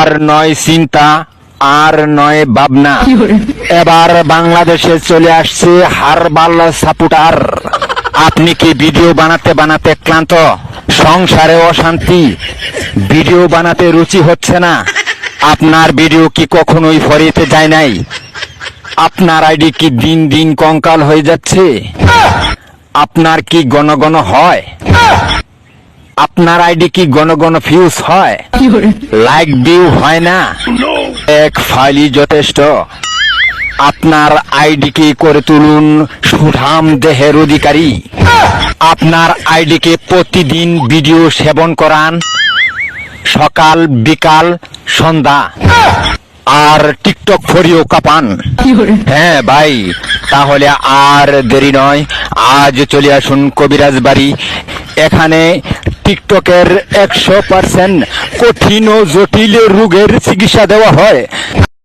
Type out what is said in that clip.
আর নয় চিন্তা, আর নয় ভাবনা, এবার বাংলাদেশে চলে আসছে হারবাল সাপোর্টার। আপনি কি ভিডিও বানাতে বানাতে ক্লান্ত? সংসারে অশান্তি, ভিডিও বানাতে রুচি হচ্ছে না? আপনার ভিডিও কি কখনোই ফরিতে যায় নাই? আপনার আইডি কি দিন দিন কঙ্কাল হয়ে যাচ্ছে? আপনার কি ঘন ঘন হয়? আপনার আইডি কি ঘন ঘন ফিউজ হয়? লাইক ভিউ হয় না? এক ফাইলই যথেষ্ট। আপনার আইডিকে করে তুলুন সুঠাম দেহের অধিকারী। আপনার আইডিকে প্রতিদিন ভিডিও সেবন করান, সকাল বিকাল সন্ধ্যা, আর টিকটক ফরিও কাপান। হ্যাঁ ভাই, তাহলে আর দেরি নয়, আজ চলে আসুন কবিরাজ বাড়ি। এখানে টিকটকের 100% কঠিন ও জটিল রোগের চিকিৎসা দেওয়া হয়।